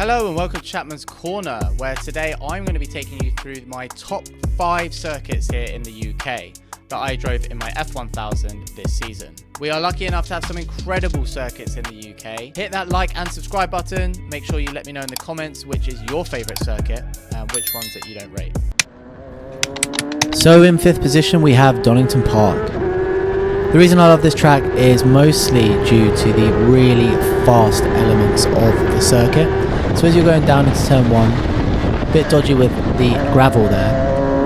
Hello and welcome to Chapman's Corner, where today I'm going to be taking you through my top 5 circuits here in the UK that I drove in my F1000 this season. We are lucky enough to have some incredible circuits in the UK. Hit that like and subscribe button. Make sure you let me know in the comments which is your favourite circuit and which ones that you don't rate. So in 5th position we have Donington Park. The reason I love this track is mostly due to the really fast elements of the circuit. So as you're going down into turn 1, a bit dodgy with the gravel there,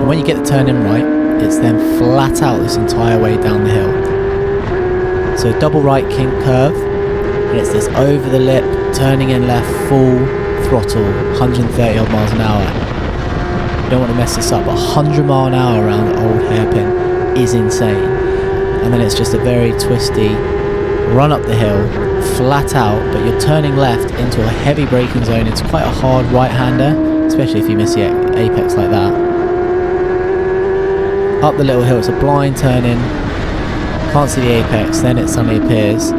and when you get the turn in right, it's then flat out this entire way down the hill. So double right kink curve, and it's this over the lip, turning in left, full throttle, 130 odd miles an hour. You don't want to mess this up, but 100 mile an hour around the old hairpin is insane. And then it's just a very twisty run up the hill, flat out, but you're turning left into a heavy braking zone. It's quite a hard right-hander, especially if you miss the apex like that. Up the little hill, it's a blind turn in, can't see the apex, then it suddenly appears,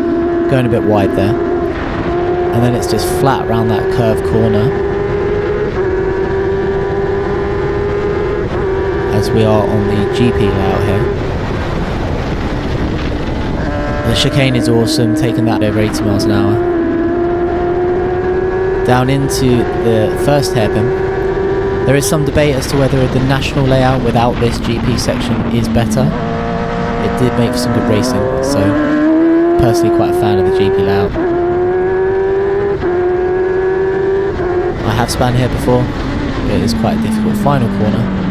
going a bit wide there, and then it's just flat around that curved corner, as we are on the GP layout here. The chicane is awesome, taking that over 80 miles an hour. Down into the first hairpin. There is some debate as to whether the national layout without this GP section is better. It did make for some good racing, so personally quite a fan of the GP layout. I have spun here before, but it is quite a difficult final corner.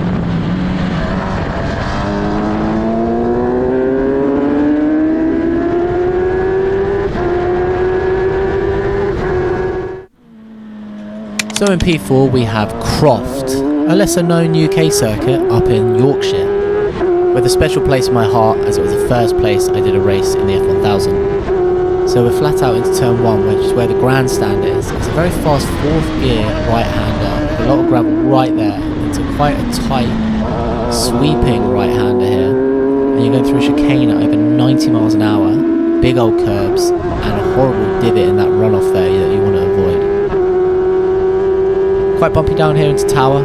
So in P4 we have Croft, a lesser known UK circuit up in Yorkshire, with a special place in my heart as it was the first place I did a race in the F1000. So we're flat out into turn 1, which is where the grandstand is. It's a very fast 4th gear right-hander, with a lot of gravel right there, into quite a tight, sweeping right-hander here. And you're going through a chicane at over 90 miles an hour, big old curbs, and a horrible divot in that runoff there that you want to avoid. Quite bumpy down here into Tower.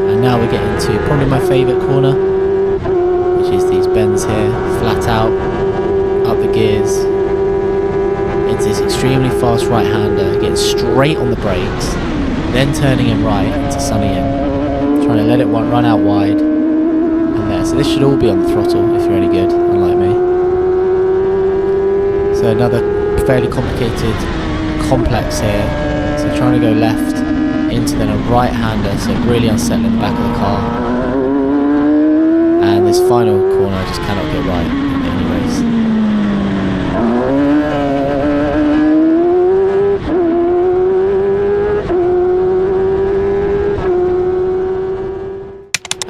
And now we get into probably my favourite corner, which is these bends here, flat out, up the gears. It's this extremely fast right-hander, getting straight on the brakes, then turning in right into sunny in, trying to let it run out wide. So this should all be on the throttle if you're any good, unlike me. So another fairly complicated complex here. So trying to go left into then a right-hander, so really unsettling the back of the car. And this final corner I just cannot get right in any race.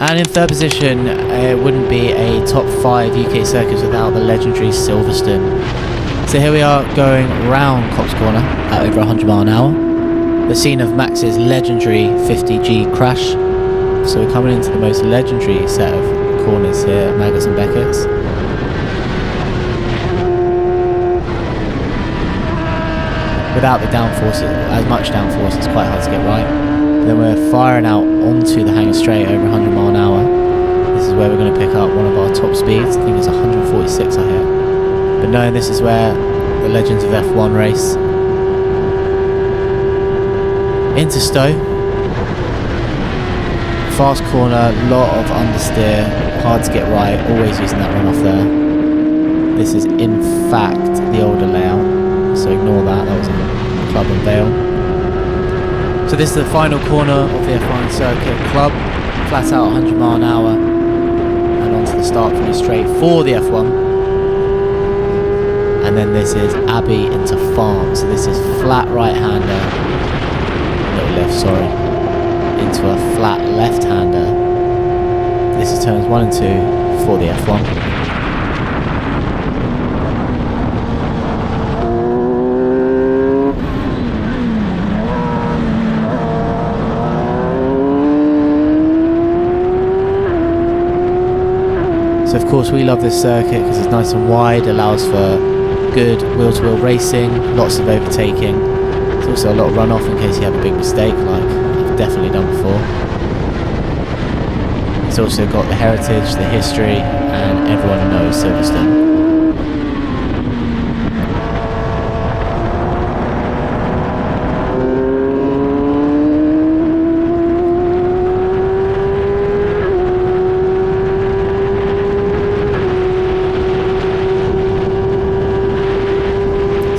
And in 3rd position, it wouldn't be a top 5 UK circuits without the legendary Silverstone. So here we are going round Cops Corner at over 100 mile an hour. The scene of Max's legendary 50G crash. So we're coming into the most legendary set of corners here at Maggots and Beckett's. Without the downforce, as much downforce, it's quite hard to get right. Then we're firing out onto the Hanger Straight over 100 mile an hour. This is where we're going to pick up one of our top speeds. I think it's 146 I hit. But knowing this is where the Legends of F1 race. Into Stowe. Fast corner, lot of understeer, hard to get right, always using that runoff there. This is in fact the older layout, so ignore that, that was a Club and Vale. So this is the final corner of the F1 circuit, Club, flat out 100 mile an hour, and onto the start from the straight for the F1. And then this is Abbey into Farm, so this is flat right-hander, little lift, sorry, into a flat left-hander. This is turns 1 and 2 for the F1. So of course we love this circuit because it's nice and wide, allows for good wheel-to-wheel racing, lots of overtaking. There's also a lot of runoff in case you have a big mistake, like I've definitely done before. It's also got the heritage, the history, and everyone knows Silverstone.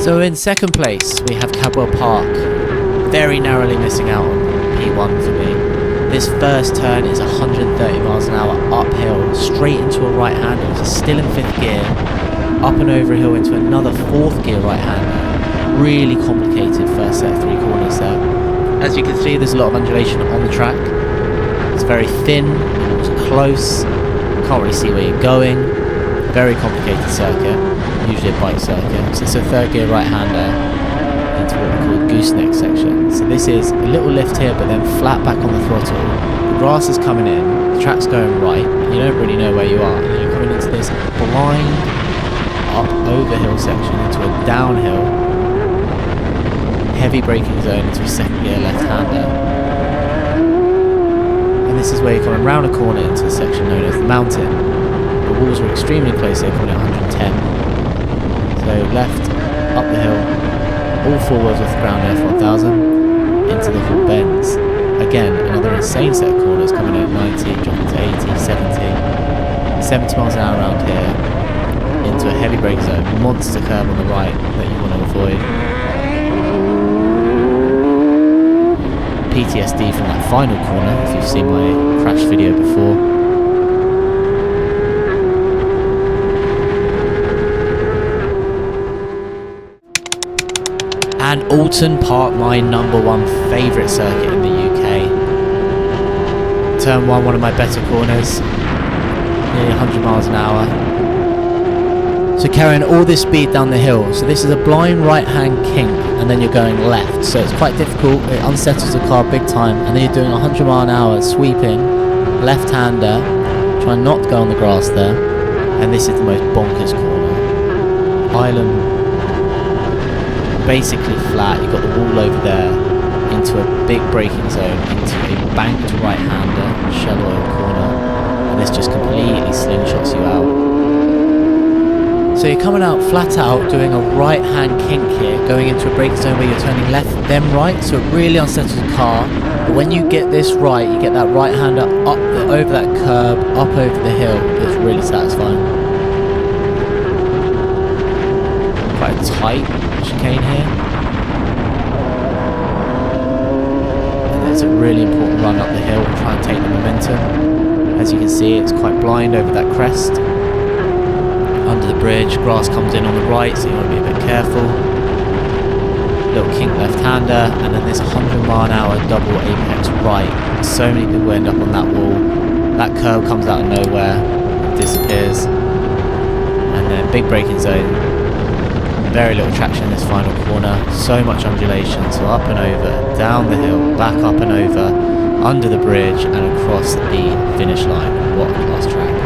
So in second place we have Cadwell Park, very narrowly missing out on P1 for me. This first turn is 130 miles an hour uphill, straight into a right-hander, which is still in 5th gear, up and over a hill into another 4th gear right-hander. Really complicated first set of 3 corners there. As you can see, there's a lot of undulation on the track. It's very thin, it's close, can't really see where you're going. Very complicated circuit, usually a bike circuit. So it's a 3rd gear right-hander into what we call gooseneck section. So this is a little lift here, but then flat back on the throttle. The grass is coming in, the track's going right, you don't really know where you are, and then you're coming into this blind up over hill section into a downhill, heavy braking zone into a 2nd gear left-hander. And this is where you're coming round a corner into the section known as the mountain. The walls are extremely close, they're coming at 110. So left, up the hill, all 4 wheels off the ground, F1000, into the full bends. Again, another insane set of corners coming in at 90, dropping to 80, 70 miles an hour around here, into a heavy brake zone, monster curve on the right that you want to avoid. PTSD from that final corner, if you've seen my crash video before. And Alton Park, my number 1 favourite circuit in the UK. Turn 1, one of my better corners, nearly 100 miles an hour. So carrying all this speed down the hill. So this is a blind right-hand kink, and then you're going left. So it's quite difficult, it unsettles the car big time, and then you're doing 100 mile an hour sweeping, left-hander, trying not to go on the grass there. And this is the most bonkers corner. Island, basically flat, you've got the wall over there, into a big braking zone, into a banked right-hander, shell oil corner, and this just completely slingshots you out. So you're coming out flat out, doing a right-hand kink here, going into a braking zone where you're turning left, then right, so it really unsettles the car, but when you get this right, you get that right-hander up over that curb, up over the hill, it's really satisfying. Quite a tight chicane here, and there's a really important run up the hill and try and take the momentum. As you can see, it's quite blind over that crest. Under the bridge, grass comes in on the right, so you want to be a bit careful. Little kink left-hander, and then there's 100 mile an hour double apex right. So many people end up on that wall. That curve comes out of nowhere, disappears, and then big braking zone. Very little traction in this final corner, so much undulation, so up and over, down the hill, back up and over, under the bridge and across the finish line. What a class track.